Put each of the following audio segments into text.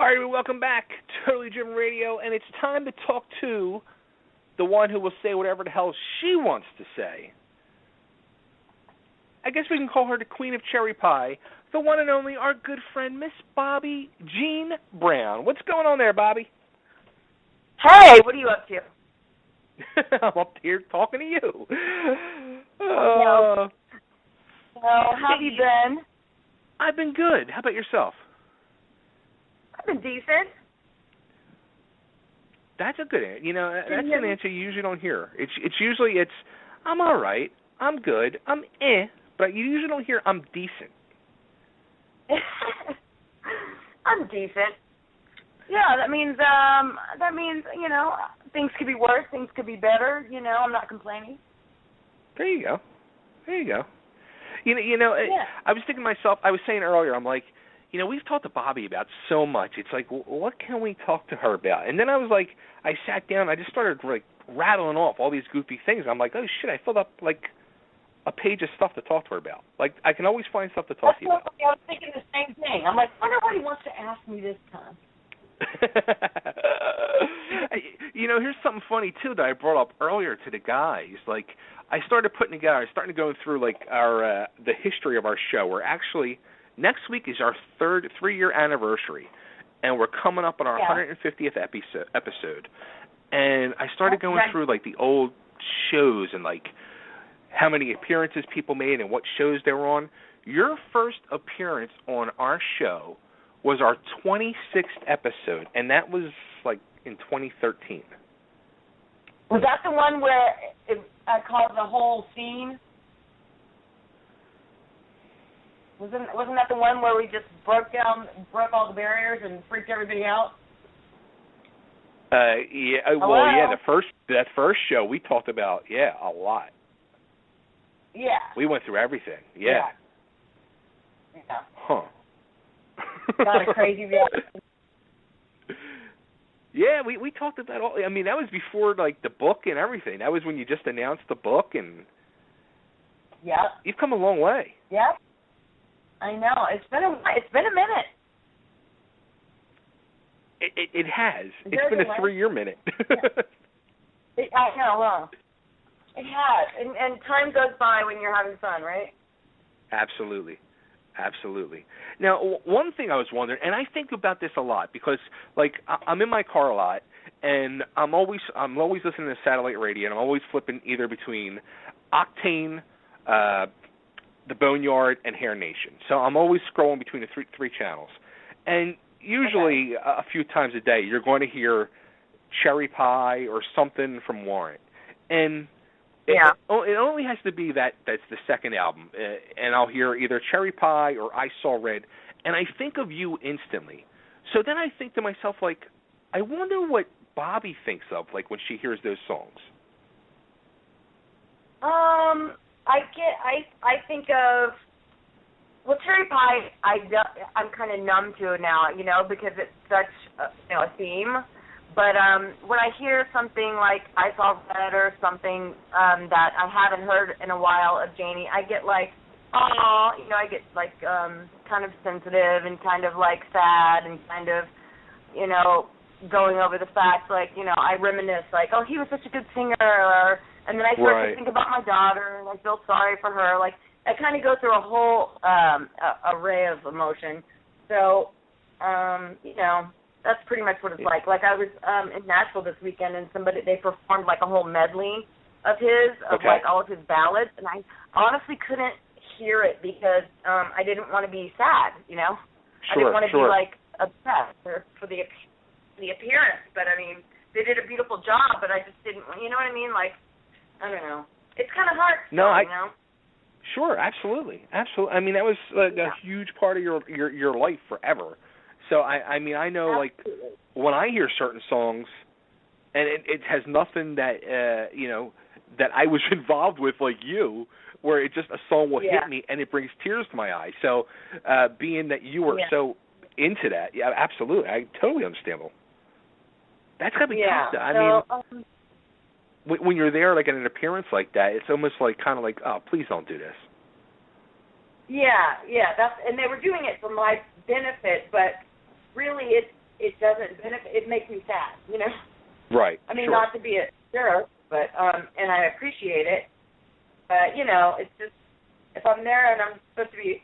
All right, welcome back to Totally Driven Radio, and it's time to talk to the one who will say whatever the hell she wants to say. I guess we can call her the Queen of Cherry Pie, the one and only, our good friend, Miss Bobbie Jean Brown. What's going on there, Bobbie? Hey, what are you up to? I'm up here talking to you. How have you been? I've been good. How about yourself? I've been decent. That's a good answer. You know, that's an answer you usually don't hear. It's usually I'm all right, I'm good, I'm but you usually don't hear I'm decent. I'm decent. Yeah, that means you know, things could be worse, things could be better. You know, I'm not complaining. There you go. You know. Yeah. I was thinking to myself. I was saying earlier. I'm like, you know, we've talked to Bobbie about so much. It's like, what can we talk to her about? And then I was like, I sat down. I just started like rattling off all these goofy things. I'm like, oh shit! I filled up like a page of stuff to talk to her about. Like, I can always find stuff to talk to you about. I was thinking the same thing. I'm like, I wonder what he wants to ask me this time. You know, here's something funny too that I brought up earlier to the guys. Like, I started to go through like our the history of our show. We're actually next week is our 3-year anniversary, and we're coming up on our 150th episode. And I started going through like the old shows and like how many appearances people made and what shows they were on. Your first appearance on our show was our 26th episode, and that was like in 2013. Was that the one where I caused the whole scene? Wasn't that the one where we just broke all the barriers and freaked everybody out? Yeah. Hello? Well, yeah. That first show we talked about, a lot. Yeah. We went through everything. Yeah. Huh. Got a crazy reaction. Yeah, we talked about all. I mean, that was before like the book and everything. That was when you just announced the book, and you've come a long way. Yep. I know. It's been a minute. It has. It's been a 3-year minute. I know. Well, it has, and time goes by when you're having fun, right? Absolutely. Now, one thing I was wondering, and I think about this a lot because, like, I'm in my car a lot, and I'm always listening to satellite radio, and I'm always flipping either between Octane, the Boneyard, and Hair Nation. So I'm always scrolling between the three channels, and usually a few times a day you're going to hear Cherry Pie or something from Warrant, and it only has to be that's the second album, and I'll hear either Cherry Pie or I Saw Red, and I think of you instantly. So then I think to myself, like, I wonder what Bobbie thinks of, like, when she hears those songs. I think of, well, Cherry Pie, I'm kind of numb to it now, you know, because it's such a theme. But when I hear something like I Saw Red or something that I haven't heard in a while of Janie, I get like, oh, you know, I get like kind of sensitive and kind of like sad and kind of, you know, going over the fact, like, you know, I reminisce like, oh, he was such a good singer, and then I start to think about my daughter and I feel sorry for her. Like, I kind of go through a whole array of emotion. So, you know, that's pretty much what it's like. Like, I was in Nashville this weekend, and they performed like a whole medley of his, like all of his ballads, and I honestly couldn't hear it because I didn't want to be sad, you know? I didn't want to be like upset for the appearance, but I mean, they did a beautiful job, but I just didn't, you know what I mean? Like, I don't know. It's kind of hard still, you know? Sure, absolutely. I mean, that was a huge part of your life forever. So, I mean, I know, like, when I hear certain songs, and it has nothing that, you know, that I was involved with like you, where it just, a song will hit me and it brings tears to my eyes. So, being that you were so into that, absolutely. I totally understandable. That's got to be tough. I mean, when you're there, like, at an appearance like that, it's almost like, kind of like, oh, please don't do this. Yeah, and they were doing it for my benefit, but really, it makes me sad, you know. Right. I mean, sure. not to be a jerk, but and I appreciate it. But you know, it's just if I'm there and I'm supposed to be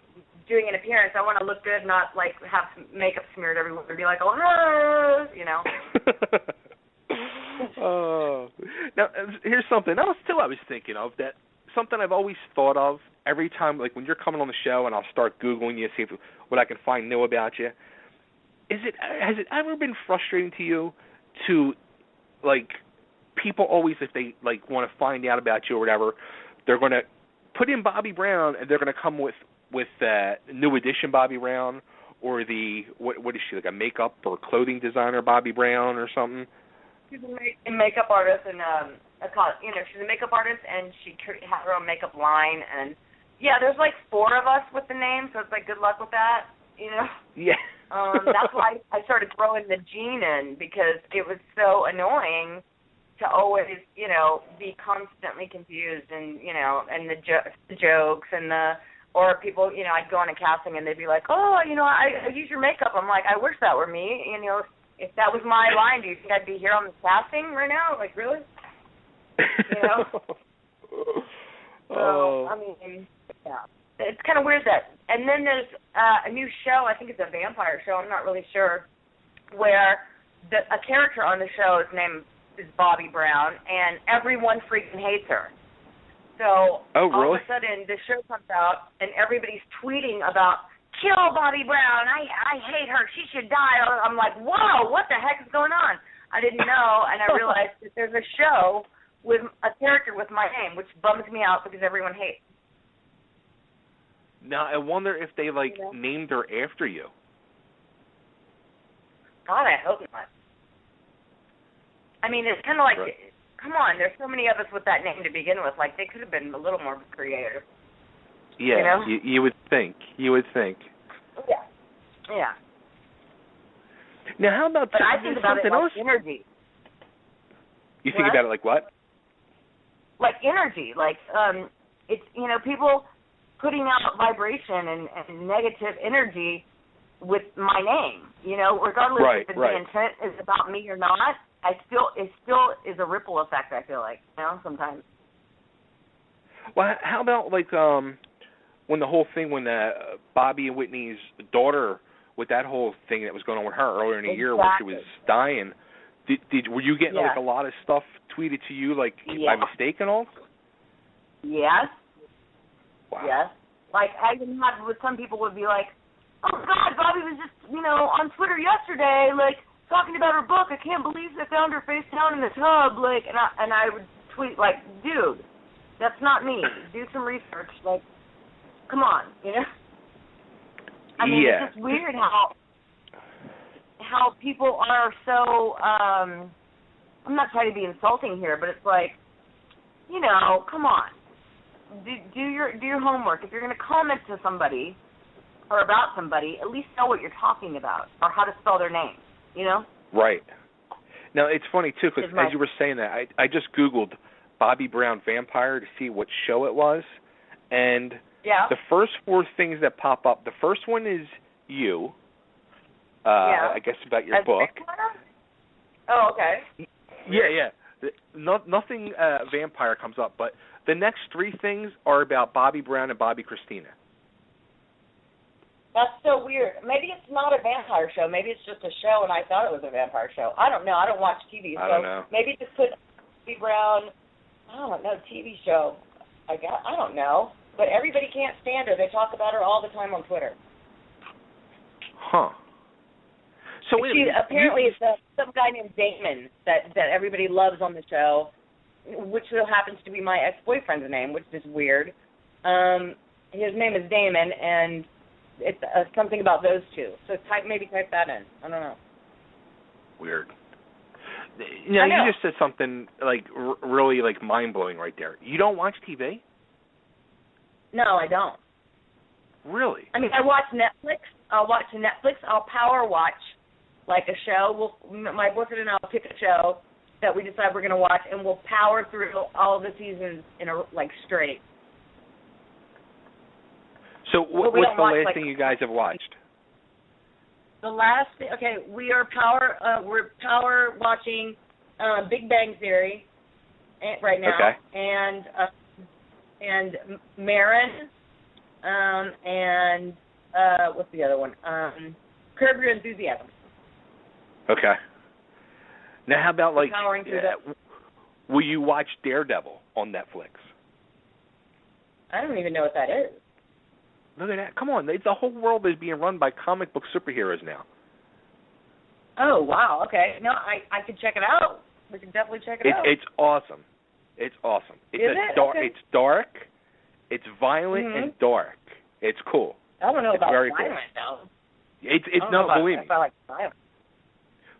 doing an appearance, I want to look good, not like have makeup smeared everywhere and be like, oh, hello, you know. Oh. Now, here's something else too. I was thinking of that. Something I've always thought of every time, like when you're coming on the show, and I'll start Googling you, see what I can find new about you. Has it ever been frustrating to you to, like, people always, if they like want to find out about you or whatever, they're going to put in Bobbie Brown and they're going to come with new edition Bobbie Brown, or what is she, like a makeup or clothing designer Bobbie Brown or something? She's a makeup artist, and you know, she's a makeup artist, and she has her own makeup line, and yeah, there's like 4 of us with the name, so it's like good luck with that, you know. Yeah. That's why I started throwing the Jean in, because it was so annoying to always, you know, be constantly confused, and you know, and the jokes and or people, you know, I'd go on a casting and they'd be like, oh, you know, I use your makeup. I'm like, I wish that were me, you know. If that was my line, do you think I'd be here on the casting right now? Like, really? You know? So, I mean, yeah. It's kind of weird that. And then there's a new show, I think it's a vampire show, I'm not really sure, where a character on the show, his name is Bobbie Brown, and everyone freaking hates her. So, oh, really? all of a sudden, the show comes out, and everybody's tweeting about, kill Bobbie Brown, I hate her, she should die. I'm like, whoa, what the heck is going on? I didn't know, and I realized that there's a show with a character with my name, which bums me out because everyone hates. Now, I wonder if they, like, named her after you. God, I hope not. I mean, it's kind of like, right. Come on, there's so many of us with that name to begin with. Like, they could have been a little more creative. Yeah, you know? you would think. You would think. Yeah. Yeah. Now, how about but I think about it like else? energy. You think about it like what? Like energy. Like, it's, you know, people putting out vibration and negative energy with my name. You know, regardless if the intent is about me or not, it still is a ripple effect, I feel like, you know, sometimes. Well, how about, like, when the whole thing, when Bobbie and Whitney's daughter, with that whole thing that was going on with her earlier in the year when she was dying, were you getting, like, a lot of stuff tweeted to you, like, by mistake and all? Yes. Wow. Yes. Like, I even had with some people would be like, oh, God, Bobbie was just, you know, on Twitter yesterday, like, talking about her book. I can't believe they found her face down in the tub. Like, and I would tweet, like, dude, that's not me. Do some research. Like, come on, you know? I mean, it's just weird how people are so, I'm not trying to be insulting here, but it's like, you know, come on. Do your homework. If you're going to comment to somebody or about somebody, at least know what you're talking about or how to spell their name, you know? Right. Now, it's funny, too, because as you were saying that, I just Googled Bobbie Brown Vampire to see what show it was, and the first 4 things that pop up, the first one is you, I guess about your book. Oh, okay. Yeah. Nothing vampire comes up, but the next 3 things are about Bobbie Brown and Bobbie Christina. That's so weird. Maybe it's not a vampire show. Maybe it's just a show, and I thought it was a vampire show. I don't know. I don't watch TV, so I don't know. Maybe just put Bobbie Brown. I don't know, TV show. I don't know. But everybody can't stand her. They talk about her all the time on Twitter. Huh. So apparently it's some guy named Damon that everybody loves on the show, which happens to be my ex-boyfriend's name, which is weird. His name is Damon, and it's something about those 2. So maybe type that in. I don't know. Weird. Now, you just said something, like, really, like, mind-blowing right there. You don't watch TV? No, I don't. Really? I mean, I watch Netflix. I'll watch Netflix. I'll power watch, like, a show. My boyfriend and I will pick a show that we decide we're going to watch, and we'll power through all the seasons in straight. So what's the last thing you guys have watched? the last thing. Okay, we're power watching Big Bang Theory right now. Okay. And Marin, and what's the other one? Curb Your Enthusiasm. Okay. Now, how about like? Powering through that. Will you watch Daredevil on Netflix? I don't even know what that is. Look at that! Come on, the whole world is being run by comic book superheroes now. Oh wow! Okay, no, I could check it out. We can definitely check it out. It's awesome. It's awesome. Is it? Dark. Okay. It's dark. It's violent and dark. It's cool. I don't know it's about very violent cool. though. It's no, believe me. I like violent.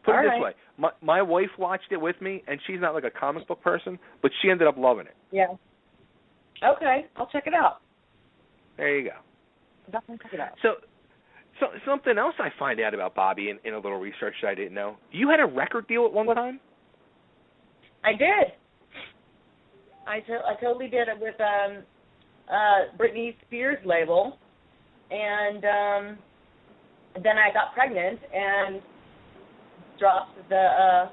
Put All it right. this way: my wife watched it with me, and she's not like a comic book person, but she ended up loving it. Yeah. Okay, I'll check it out. There you go. Definitely check it out. So something else I find out about Bobbie in a little research that I didn't know. You had a record deal at one time? I did. I totally did it with Britney Spears label, and then I got pregnant and dropped the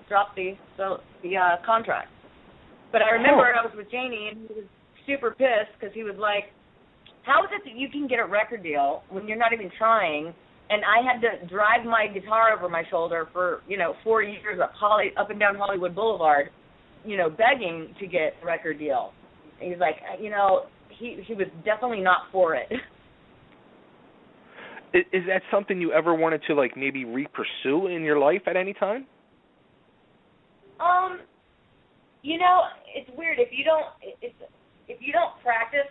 contract. But I remember I was with Janie, and he was super pissed because he was like, how is it that you can get a record deal when you're not even trying? And I had to drive my guitar over my shoulder for, 4 years up and down Hollywood Boulevard, begging to get a record deal. And he's like, he was definitely not for it. Is that something you ever wanted to, like, maybe re-pursue in your life at any time? It's weird. If you don't practice,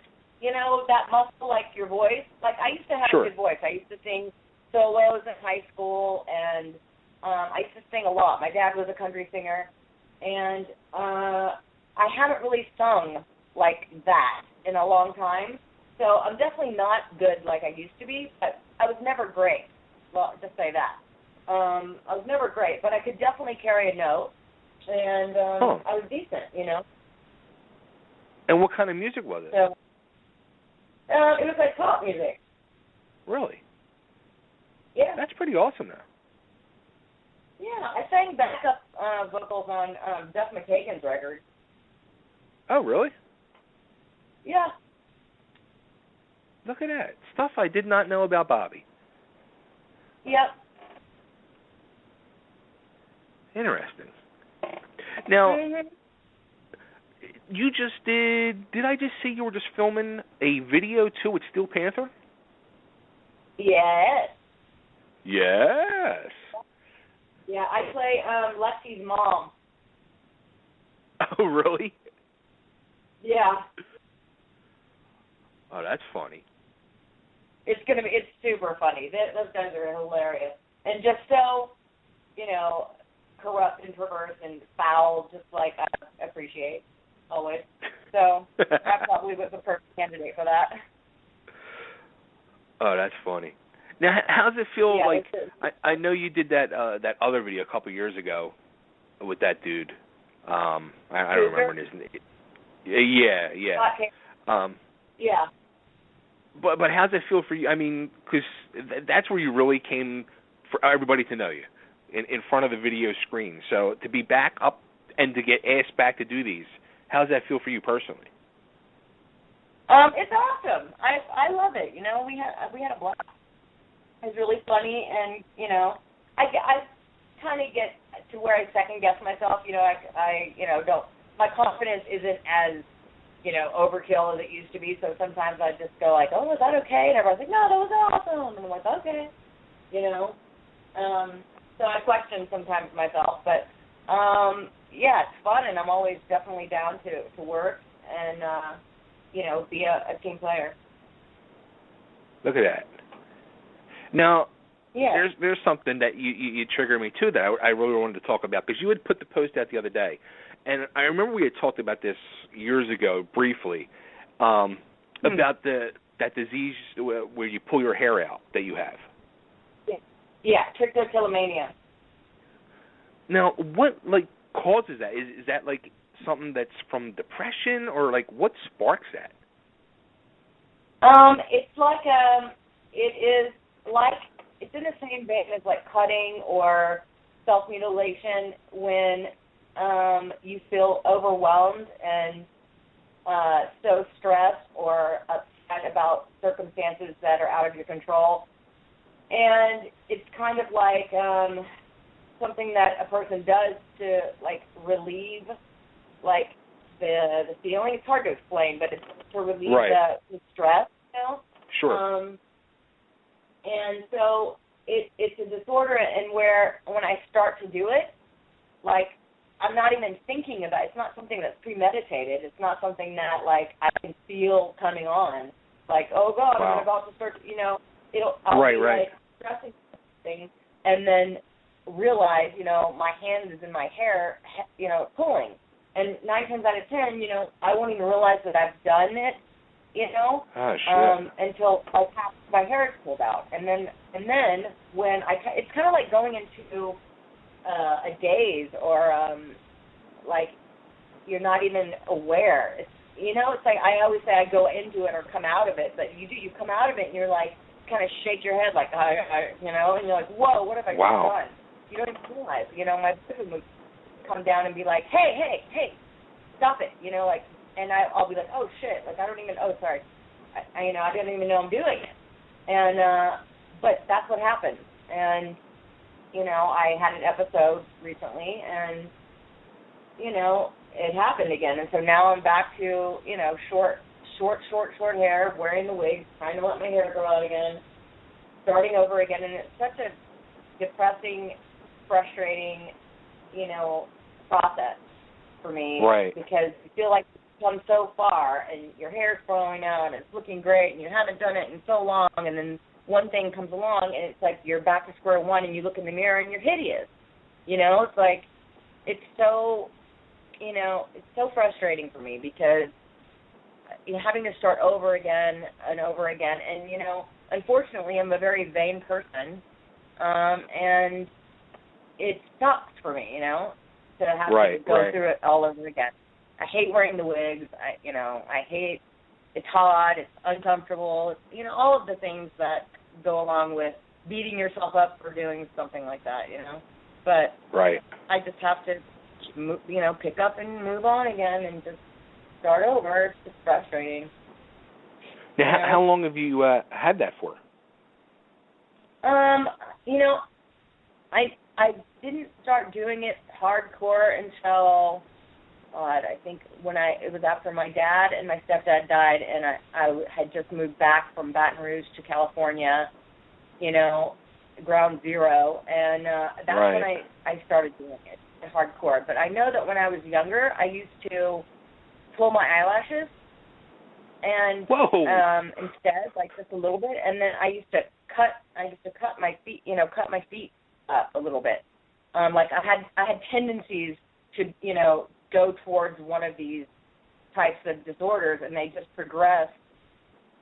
that muscle, like your voice. Like, I used to have a good voice. I used to sing solos in high school, and I used to sing a lot. My dad was a country singer, and I haven't really sung like that in a long time. So I'm definitely not good like I used to be, but I was never great. Well, just say that. I was never great, but I could definitely carry a note, and I was decent, And what kind of music was it? So, it was like pop music. Really? Yeah. That's pretty awesome, though. Yeah, I sang backup vocals on Duff McKagan's record. Oh, really? Yeah. Look at that. Stuff I did not know about Bobbie. Yep. Interesting. Now, you just did I just see you were just filming a video, too, with Steel Panther? Yes. Yes. Yeah, I play Lexi's mom. Oh, really? Yeah. Oh, that's funny. It's super funny. Those guys are hilarious. And just so, corrupt and perverse and foul, just like I appreciate always. So I probably was the perfect candidate for that. Oh, that's funny. Now, how does it feel? Yeah, like I know you did that other video a couple years ago with that dude. I don't remember his name. Yeah. Yeah. But how does it feel for you? I mean, because that's where you really came for everybody to know you, in front of the video screen. So to be back up and to get asked back to do these, how does that feel for you personally? It's awesome. I love it. We had a blast. It was really funny, and I kind of get to where I second guess myself. I don't. My confidence isn't as overkill as it used to be. So sometimes I just go like, "Oh, was that okay?" And everyone's like, "No, that was awesome." And I'm like, "Okay," So I question sometimes myself, but yeah, it's fun, and I'm always definitely down to work and be a team player. Look at that. Now, yeah. there's something that you triggered me too that I really wanted to talk about, because you had put the post out the other day, and I remember we had talked about this years ago briefly about that disease where you pull your hair out that you have. Yeah, trichotillomania. Now, what causes that? Is that something that's from depression, or what sparks that? It's like it is like it's in the same vein as like cutting or self-mutilation when you feel overwhelmed and so stressed or upset about circumstances that are out of your control. And it's kind of like something that a person does to like relieve like the feeling. It's hard to explain, but it's to relieve the stress, you know? Sure. And so it's a disorder, and where when I start to do it, like I'm not even thinking about it. It's not something that's premeditated. It's not something that like I can feel coming on. Like, oh God, wow. I'm about to start. You know, I'll be like stressing something, and then realize, you know, my hand is in my hair, you know, pulling. And 9 times out of 10, you know, I won't even realize that I've done it, you know, until like half my hair is pulled out. And then when it's kind of like going into a daze or like you're not even aware. It's, you know, it's like I always say I go into it or come out of it, but you come out of it and you're like kind of shake your head like, you know, and you're like, whoa, what have I done? You don't even realize, you know, my husband would come down and be like, hey, stop it, you know, like, and I'll be like, oh shit, like I don't even, oh sorry, you know, I didn't even know I'm doing it, and but that's what happened, and you know, I had an episode recently, and you know, it happened again, and so now I'm back to, you know, short hair, wearing the wig, trying to let my hair grow out again, starting over again, and it's such a depressing, frustrating, you know, process for me, because you feel like you've come so far and your hair's growing out and it's looking great and you haven't done it in so long, and then one thing comes along and it's like you're back to square one and you look in the mirror and you're hideous. You know, it's like, it's so, you know, it's so frustrating for me because you're having to start over again and over again. And, you know, unfortunately I'm a very vain person, and it sucks for me, you know, to have to go through it all over again. I hate wearing the wigs. It's hot, it's uncomfortable, it's, you know, all of the things that go along with beating yourself up for doing something like that, you know. But I just have to, you know, pick up and move on again and just start over. It's just frustrating. Now, how long have you had that for? You know, I didn't start doing it hardcore until, I think it was after my dad and my stepdad died, and I had just moved back from Baton Rouge to California, you know, ground zero, and that's when I started doing it hardcore. But I know that when I was younger, I used to pull my eyelashes and instead, like just a little bit, and then I used to cut my feet, you know, up a little bit. Like I had tendencies to, you know, go towards one of these types of disorders, and they just progress,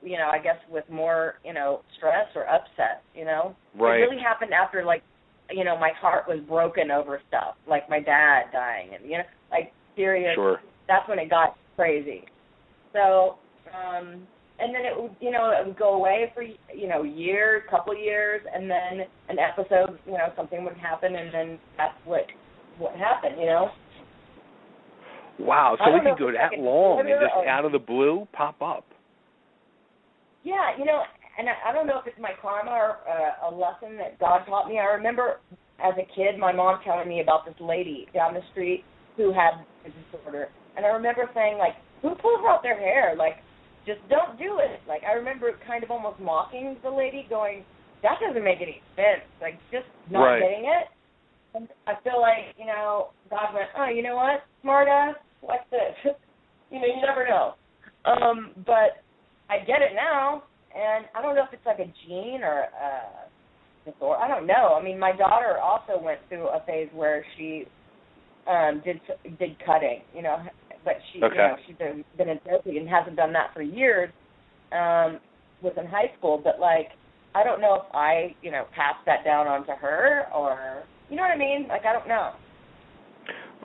you know, I guess with more, you know, stress or upset, you know. It really happened after, like, you know, my heart was broken over stuff, like my dad dying, and, you know, like, serious. That's when it got crazy. So, and then it would, you know, it would go away for, you know, years, couple years, and then an episode, you know, something would happen, and then that's what happened, you know. Wow, so it could go that long and just out of the blue pop up. Yeah, you know, and I don't know if it's my karma or a lesson that God taught me. I remember as a kid my mom telling me about this lady down the street who had a disorder. And I remember saying, like, who pulls out their hair? Like, just don't do it. Like, I remember kind of almost mocking the lady, going, that doesn't make any sense. Like, just not getting it. And I feel like, you know, God went, oh, you know what, smart ass, watch this. You know, you never know. But I get it now, and I don't know if it's like a gene or a disorder. I don't know. I mean, my daughter also went through a phase where she did cutting, you know, but she, you know, she's been in therapy and hasn't done that for years. Was in high school, but like, I don't know if I, you know, passed that down onto her or, you know what I mean? Like, I don't know.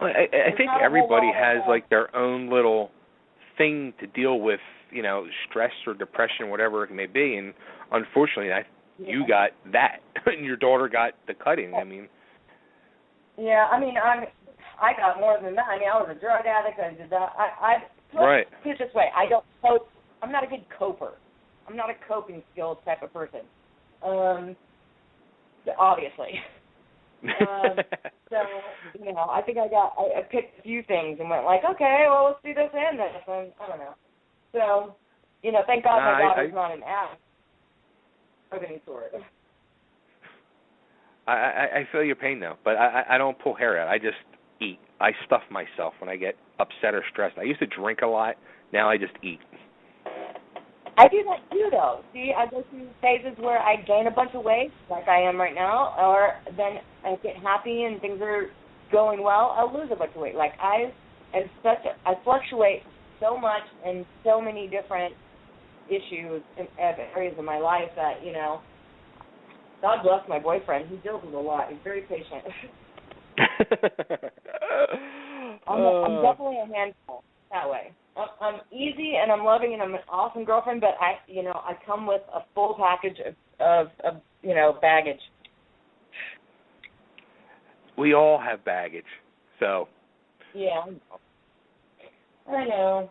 Well, I think everybody has like their own little thing to deal with, you know, stress or depression, whatever it may be, and unfortunately, you got that. and your daughter got the cutting. I mean. Yeah, I mean, I got more than that. I mean, I was a drug addict. I did that. Right. Put it this way, I don't cope. I'm not a good coper. I'm not a coping skills type of person. Obviously. So, I think I picked a few things and went like, okay, well, let's do this and this, and I don't know. So, thank God my daughter's not an addict of any sort. I feel your pain though, but I don't pull hair out. I just eat. I stuff myself when I get upset or stressed. I used to drink a lot. Now I just eat. I do that too, though. See, I go through phases where I gain a bunch of weight, like I am right now, or then I get happy and things are going well, I'll lose a bunch of weight. Like I fluctuate so much in so many different issues and areas of my life that, God bless my boyfriend. He deals with a lot. He's very patient. I'm definitely a handful that way. I'm easy and I'm loving and I'm an awesome girlfriend, but I come with a full package of baggage. We all have baggage, so. Yeah, I know.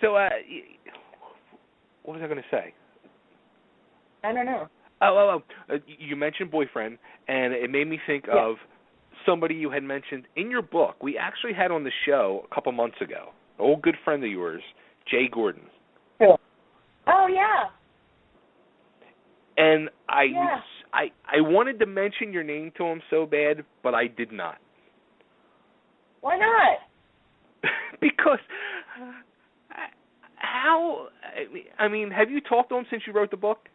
So, what was I going to say? I don't know. You mentioned boyfriend, and it made me think of somebody you had mentioned in your book. We actually had on the show a couple months ago, an old good friend of yours, Jay Gordon. Cool. Oh, yeah. And I wanted to mention your name to him so bad, but I did not. Why not? Because how? I mean, have you talked to him since you wrote the book?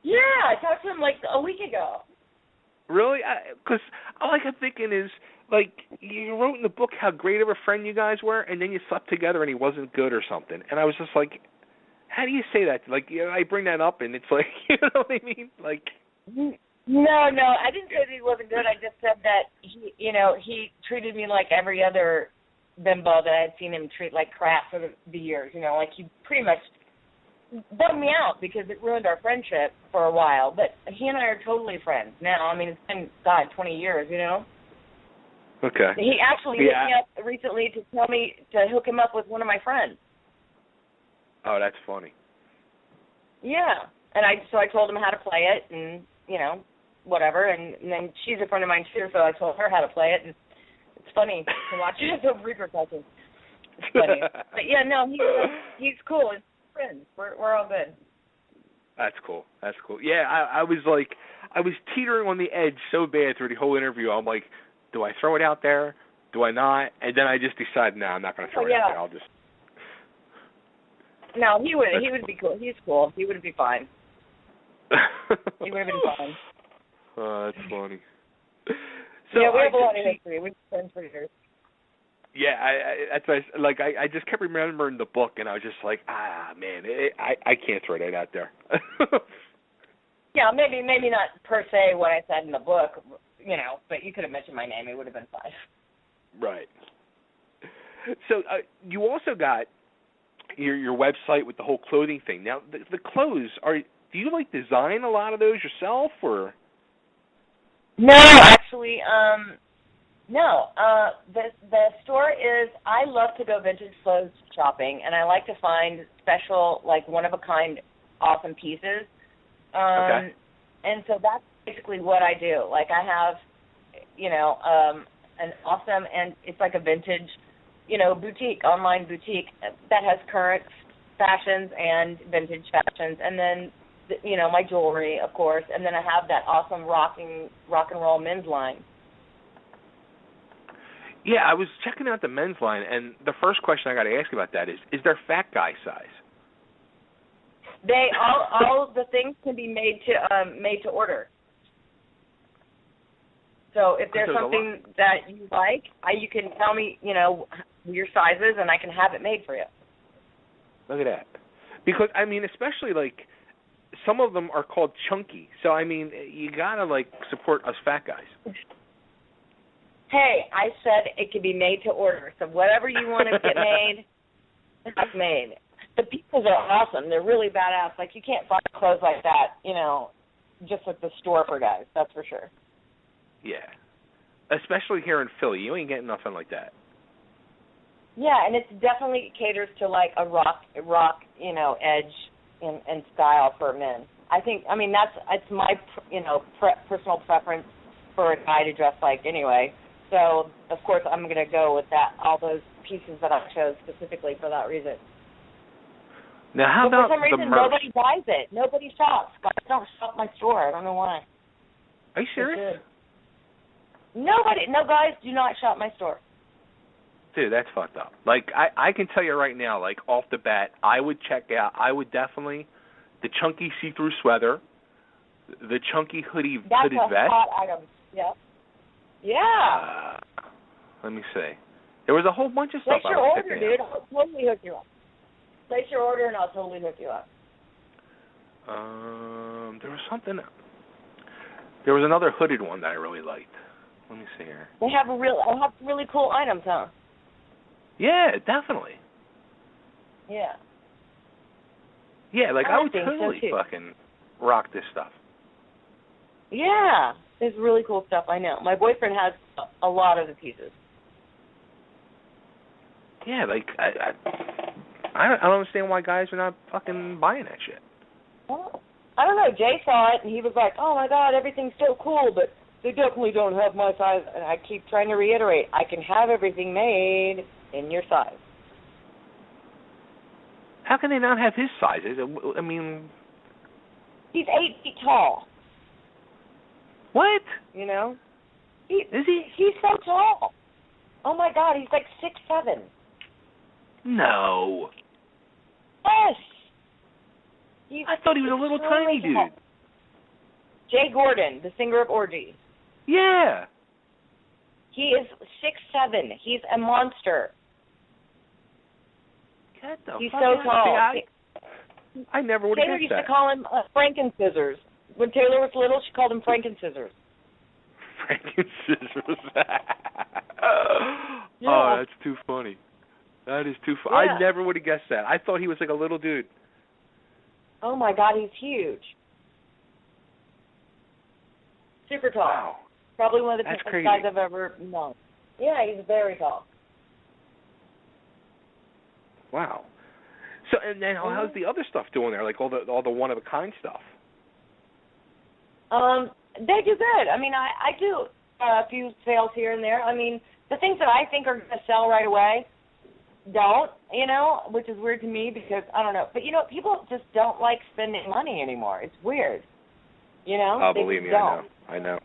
Yeah, I talked to him like a week ago. Really? Because all I kept thinking is, like, you wrote in the book how great of a friend you guys were, and then you slept together and he wasn't good or something. And I was just like, how do you say that? Like, I bring that up, and it's like, you know what I mean? Like, no, I didn't say that he wasn't good. I just said that he treated me like every other bimbo that I had seen him treat like crap for the years. Like he pretty much bummed me out because it ruined our friendship for a while. But he and I are totally friends now. I mean, it's been, 20 years, Okay. He actually hit me up recently to tell me to hook him up with one of my friends. Oh, that's funny. Yeah. And I told him how to play it and, whatever. And then she's a friend of mine too, so I told her how to play it. And it's funny to watch it. It's a repercussion. It's funny. But yeah, no, he's cool. It's friends. We're all good. That's cool. Yeah, I was teetering on the edge so bad through the whole interview. I'm like, do I throw it out there? Do I not? And then I just decided, no, I'm not going to throw it out there. I'll just. No, he would be cool. He's cool. He would be fine. He would have been fine. Oh, that's funny. So yeah, we have a lot of history. We've been friends for years. Yeah, that's what I just kept remembering the book, and I was just like, man, I can't throw that out there. Yeah, maybe not per se what I said in the book, but you could have mentioned my name. It would have been fine. Right. So you also got your website with the whole clothing thing. Now, the clothes, do you design a lot of those yourself, or? No, actually, no. The store is, I love to go vintage clothes shopping, and I like to find special, one-of-a-kind awesome pieces. Okay. And so that's basically what I do. Like, I have, an awesome, and it's like a vintage, boutique, online boutique that has current fashions and vintage fashions, and then, my jewelry, of course, and then I have that awesome rock and roll men's line. Yeah, I was checking out the men's line, and the first question I got to ask you about that is there fat guy size? They all the things can be made to order. So if there's something that you like, you can tell me, your sizes, and I can have it made for you. Look at that. Because, especially, some of them are called chunky. So, you got to, support us fat guys. Hey, I said it can be made to order. So whatever you want to get made, it's made. The pieces are awesome. They're really badass. You can't find clothes like that, just at the store for guys. That's for sure. Yeah. Especially here in Philly. You ain't getting nothing like that. Yeah, and it's definitely caters to like a rock, edge and style for men. It's my, personal preference for a guy to dress like anyway. So, of course, I'm going to go with that, all those pieces that I chose specifically for that reason. Now, how about for some reason, the merch? nobody buys it. Nobody shops. Guys don't shop my store. I don't know why. Are you serious? No guys do not shop my store. Dude, that's fucked up. Like, I can tell you right now, like, off the bat, I would definitely, the chunky see-through sweater, the chunky hooded vest. That's a hot item. Yeah. Yeah. Let me see. There was a whole bunch of stuff Place your order, dude. I'll totally hook you up. Place your order, and I'll totally hook you up. There was something. There was another hooded one that I really liked. Let me see here. They have really cool items, huh? Yeah, definitely. Yeah. Yeah, like I would think totally so too. fucking rock this stuff. Yeah, there's really cool stuff. I know. My boyfriend has a lot of the pieces. Yeah, like I don't understand why guys are not fucking buying that shit. Well, I don't know. Jay saw it and he was like, "Oh my God, everything's so cool, but they definitely don't have my size." And I keep trying to reiterate, I can have everything made in your size. How can they not have his sizes? I mean, he's 8 feet tall. What? You know? Is he? He's so tall. Oh my God, he's like 6'7". No. Yes. I thought he was a little tiny dude. Jay Gordon, the singer of Orgy. Yeah. He is 6'7". He's a monster. Get the He's fuck so out. tall. See, I never would have Taylor guessed used that. to call him Franken-Scissors. When Taylor was little, she called him Franken-Scissors. Franken-Scissors. Yeah. Oh, that's too funny. That is too funny. Yeah. I never would have guessed that. I thought he was like a little dude. Oh my God, he's huge. Super tall. Wow. Probably one of the That's tallest crazy. guys I've ever known. Yeah, he's very tall. Wow. So, and then how's the other stuff doing there? Like all the one of a kind stuff. They do good. I mean, I do a few sales here and there. I mean, the things that I think are going to sell right away don't, which is weird to me because, I don't know. But, people just don't like spending money anymore. It's weird. Oh, they believe me, don't. I know.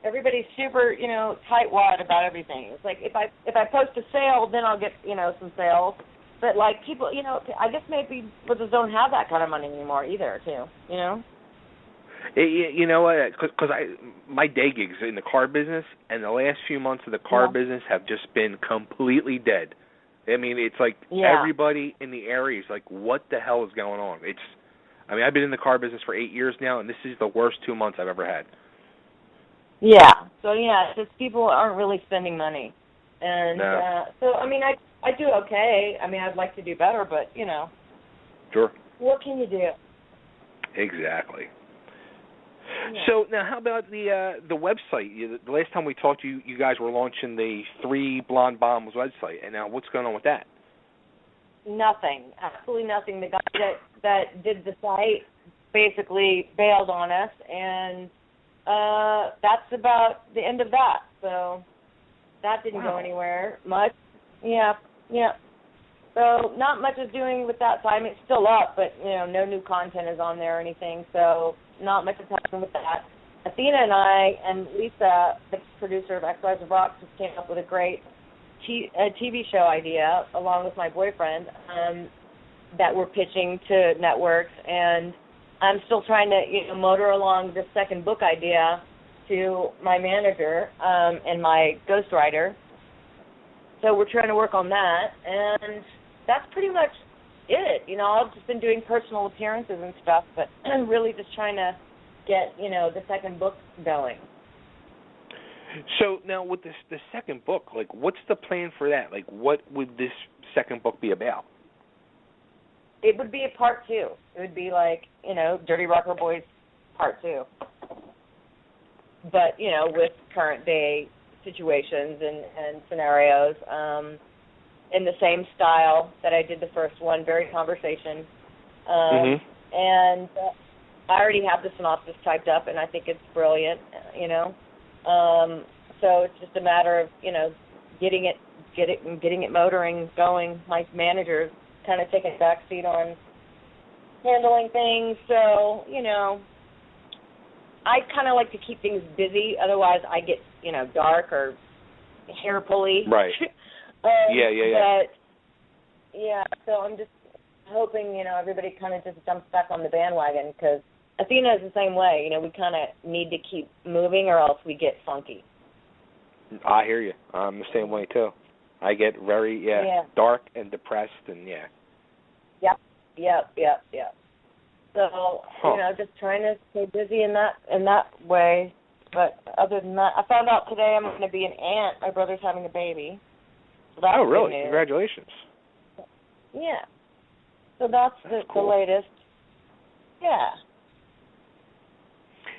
Everybody's super, tightwad about everything. It's like if I post a sale, then I'll get, some sales. But like people, I guess maybe people just don't have that kind of money anymore either, too. You know what? Because my day gigs in the car business, and the last few months of the car business have just been completely dead. I mean, it's like everybody in the area is like, "What the hell is going on?" I've been in the car business for 8 years now, and this is the worst 2 months I've ever had. Yeah. So it's just people aren't really spending money, and no. so I do okay. I'd like to do better, but Sure. What can you do? Exactly. Yeah. So now, how about the website? The last time we talked, you guys were launching the 3 Blonde Bombs website, and now what's going on with that? Nothing. Absolutely nothing. The guy that did the site basically bailed on us, and that's about the end of that. So that didn't go anywhere much. Yeah. So not much is doing with that site. It's still up, but no new content is on there or anything. So not much is happening with that. Athena and I and Lisa, the producer of X Rise of Rock, just came up with a great TV show idea along with my boyfriend that we're pitching to networks, and I'm still trying to motor along this second book idea to my manager and my ghostwriter. So we're trying to work on that, and that's pretty much it. I've just been doing personal appearances and stuff, but I'm really just trying to get the second book going. So now with the second book, like, what's the plan for that? Like, what would this second book be about? It would be a part 2. It would be like, Dirty Rocker Boys part too. But, you know, with current day situations and scenarios, in the same style that I did the first one, very conversation. And I already have the synopsis typed up, and I think it's brilliant, you know. So it's just a matter of, you know, getting it motoring, going. My manager's kind of taking a back seat on handling things, so, you know, I kind of like to keep things busy, otherwise I get, you know, dark or hair pulley. Right. But, yeah, so I'm just hoping, you know, everybody kind of just jumps back on the bandwagon, because Athena is the same way. You know, we kind of need to keep moving or else we get funky. I hear you. I'm the same way, too. I get very, dark and depressed, and Yep. So, you know, just trying to stay busy in that way. But other than that, I found out today I'm going to be an aunt. My brother's having a baby. So that's really? good news. Congratulations. Yeah. So that's the latest. Yeah.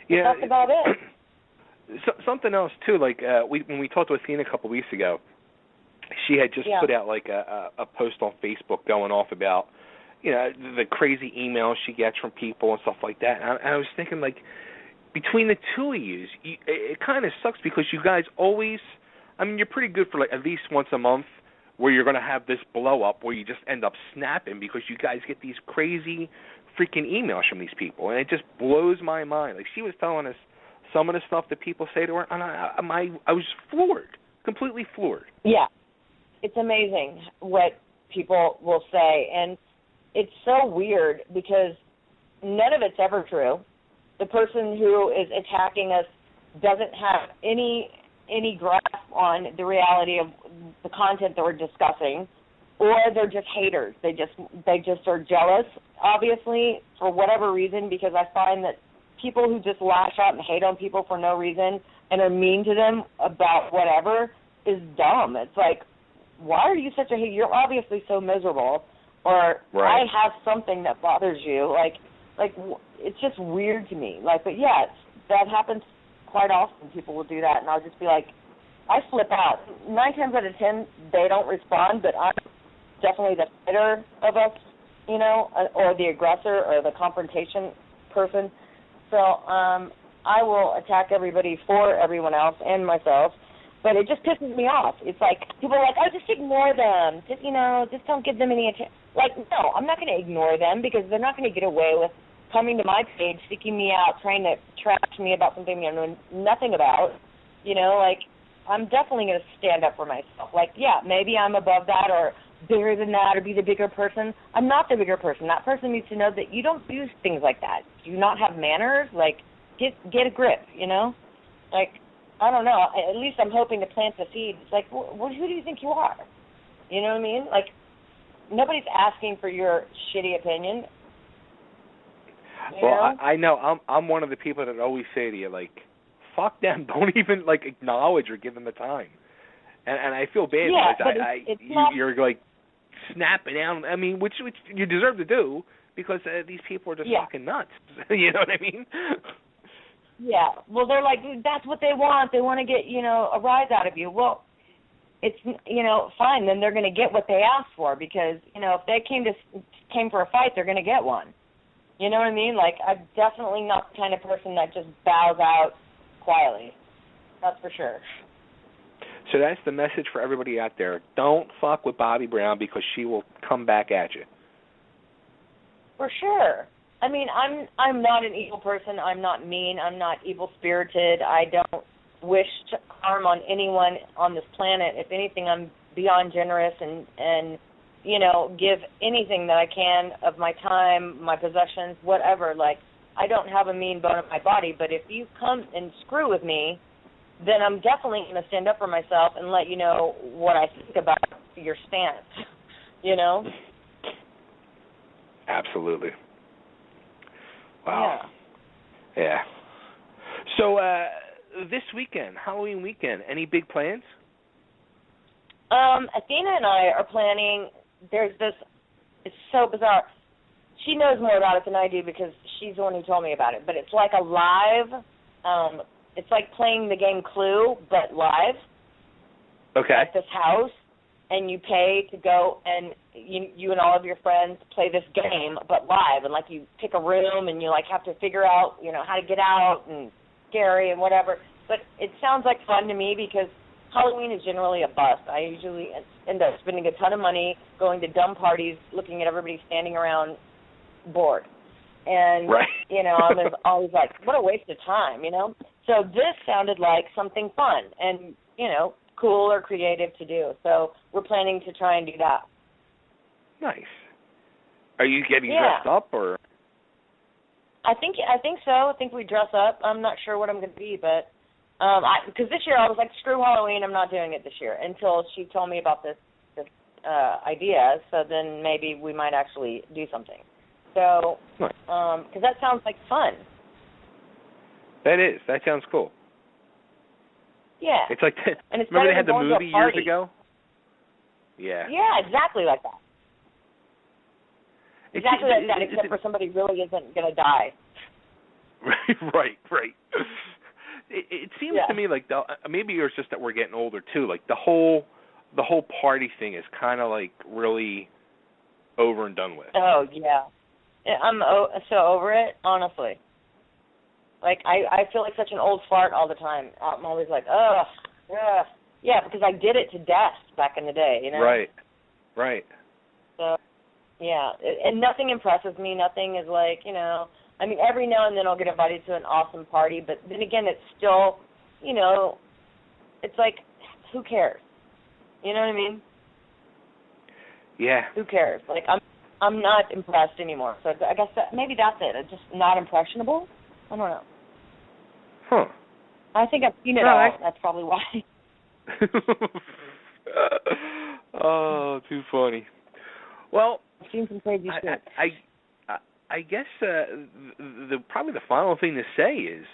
Yeah. That's about it. Something else, too, like when we talked to Athena a couple weeks ago, she had just put out like a post on Facebook going off about, you know, the crazy emails she gets from people and stuff like that. And I was thinking, like, between the two of you, it kind of sucks because you guys always, I mean, you're pretty good for like at least once a month where you're going to have this blow up where you just end up snapping because you guys get these crazy freaking emails from these people. And it just blows my mind. Like, she was telling us some of the stuff that people say to her, and I was floored, completely floored. Yeah. It's amazing what people will say, and it's so weird because none of it's ever true. The person who is attacking us doesn't have any grasp on the reality of the content that we're discussing, or they're just haters. They just are jealous, obviously, for whatever reason, because I find that people who just lash out and hate on people for no reason and are mean to them about whatever is dumb. It's like, why are you such a hater? You're obviously so miserable, or I have something that bothers you. Like it's just weird to me. Like, but yeah, that happens quite often. People will do that, and I'll just be like, I flip out. 9 times out of 10, they don't respond, but I'm definitely the fighter of us, you know, or the aggressor or the confrontation person. So I will attack everybody for everyone else and myself. But it just pisses me off. It's like, people are like, oh, just ignore them. Just, you know, just don't give them any attention. Like, no, I'm not going to ignore them because they're not going to get away with coming to my page, seeking me out, trying to trash me about something I know nothing about. You know, like, I'm definitely going to stand up for myself. Like, yeah, maybe I'm above that or bigger than that or be the bigger person. I'm not the bigger person. That person needs to know that you don't do things like that. Do you not have manners? Like, get a grip, you know? Like, I don't know. At least I'm hoping to plant the seed. It's like, who do you think you are? You know what I mean? Like, nobody's asking for your shitty opinion. I know. I'm one of the people that always say to you, like, fuck them. Don't even, like, acknowledge or give them the time. And I feel bad because you're, like, snapping out. I mean, which you deserve to do because these people are just fucking nuts. You know what I mean? Yeah, well, they're like, that's what they want. They want to get, you know, a rise out of you. Well, it's, you know, fine. Then they're going to get what they asked for because, you know, if they came for a fight, they're going to get one. You know what I mean? Like, I'm definitely not the kind of person that just bows out quietly. That's for sure. So that's the message for everybody out there. Don't fuck with Bobbie Brown because she will come back at you. For sure. I mean, I'm not an evil person. I'm not mean. I'm not evil-spirited. I don't wish to harm on anyone on this planet. If anything, I'm beyond generous and you know, give anything that I can of my time, my possessions, whatever. Like, I don't have a mean bone in my body, but if you come and screw with me, then I'm definitely going to stand up for myself and let you know what I think about your stance, you know? Absolutely. Wow. Yeah. So this weekend, Halloween weekend, any big plans? Athena and I are planning, there's this, it's so bizarre. She knows more about it than I do because she's the one who told me about it. But it's like a live, it's like playing the game Clue, but live. Okay. At this house, and you pay to go, and you and all of your friends play this game, but live, and like you pick a room, and you like have to figure out, how to get out, and scary and whatever. But it sounds like fun to me because Halloween is generally a bust. I usually end up spending a ton of money going to dumb parties, looking at everybody standing around bored. And, right. I'm always like, what a waste of time, So this sounded like something fun and, cool or creative to do. So we're planning to try and do that. Nice. Are you getting dressed up or? I think so. I think we dress up. I'm not sure what I'm going to be, but because this year I was like, screw Halloween, I'm not doing it this year until she told me about this idea. So then maybe we might actually do something. So, because that sounds like fun. That is. That sounds cool. Yeah. It's like, and it's remember they had the going movie years ago? Yeah. Yeah, exactly like that. Exactly like that, except for somebody really isn't going to die. Right. It seems to me like, maybe it's just that we're getting older too, like the whole party thing is kind of like really over and done with. Oh, yeah. I'm so over it, honestly. Like, I feel like such an old fart all the time. I'm always like, ugh. Yeah, because I did it to death back in the day, Right. So, yeah. And nothing impresses me. Nothing is like, I mean, every now and then I'll get invited to an awesome party, but then again, it's still, it's like, who cares? You know what I mean? Yeah. Who cares? Like, I'm not impressed anymore. So I guess maybe that's it. I'm just not impressionable. I don't know. Huh. I think I've seen it all. That's probably why. Oh, too funny. Well, I've seen some crazy shit. I guess probably the final thing to say is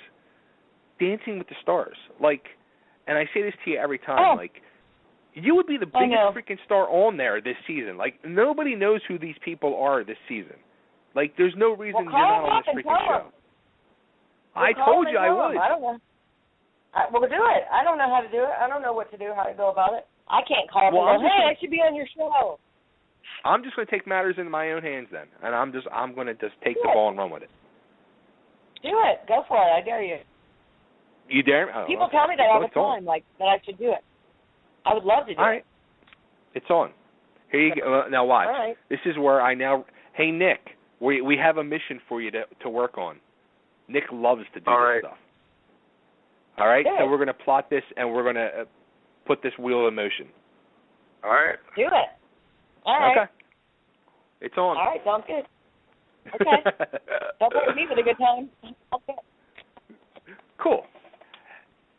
Dancing with the Stars. Like, and I say this to you every time, like, you would be the biggest freaking star on there this season. Like, nobody knows who these people are this season. Like, there's no reason you're not on this freaking show. I told you I would. I don't know. We'll do it. I don't know how to do it. I don't know what to do, how to go about it. I can't call them and go, hey, I should be on your show. I'm just going to take matters into my own hands then, and I'm going to just take the ball and run with it. Do it. Go for it. I dare you. You dare me? Oh, people tell me that all the time, like that I should do it. I would love to do it. It's on. Here you go. Now watch. All right. This is where hey, Nick, we have a mission for you to work on. Nick loves to do this stuff. All right? So we're going to plot this, and we're going to put this wheel in motion. All right. Do it. All right. Okay. It's on. All right. Sounds good. Okay. Don't worry me with a good time. Okay. Cool.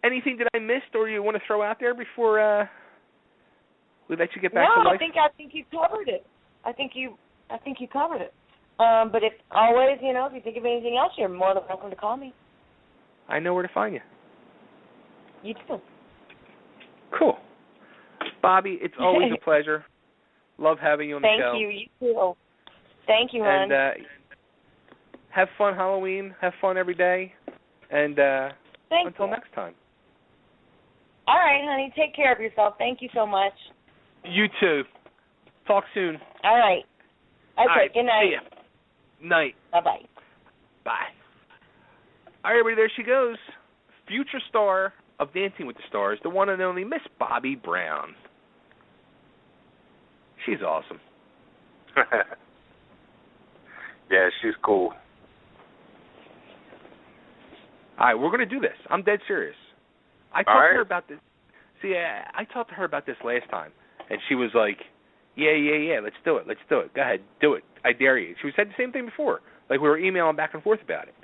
Anything that I missed or you want to throw out there before we let you get back to life? I think you covered it. I think you covered it. But if you think of anything else, you're more than welcome to call me. I know where to find you. You too. Cool. Bobbie, it's always a pleasure. Love having you on the show. Thank you. You too. Thank you, hon. And have fun Halloween. Have fun every day. And until next time. All right, honey. Take care of yourself. Thank you so much. You too. Talk soon. All right. Okay, right, good night. See ya. Night. Bye-bye. Bye. All right, everybody, there she goes. Future star of Dancing with the Stars, the one and only Miss Bobbie Brown. She's awesome. Yeah, she's cool. All right, we're going to do this. I'm dead serious. I talked to her about this. See, I talked to her about this last time, and she was like, yeah, let's do it. Go ahead, do it. I dare you. She said the same thing before. Like, we were emailing back and forth about it.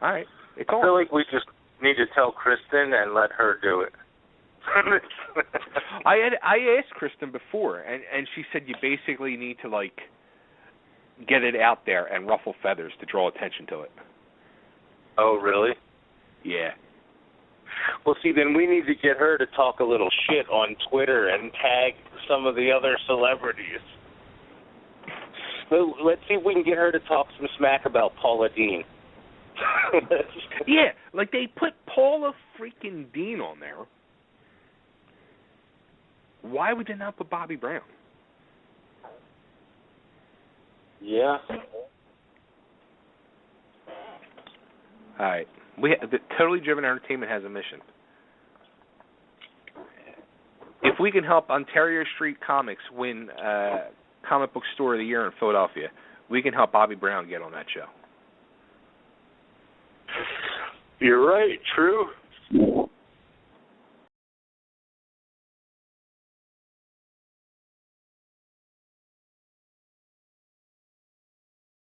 All right, it's on. I feel like we just need to tell Kristen and let her do it. I asked Kristen before, and she said you basically need to, like, get it out there and ruffle feathers to draw attention to it. Oh, really? Yeah. Well, see, then we need to get her to talk a little shit on Twitter and tag some of the other celebrities. Let's see if we can get her to talk some smack about Paula Dean. Yeah, like they put Paula freaking Dean on there. Why would they not put Bobby Brown? Yeah. All right. The Totally Driven Entertainment has a mission. If we can help Ontario Street Comics win Comic Book Store of the Year in Philadelphia, we can help Bobby Brown get on that show. You're right. True.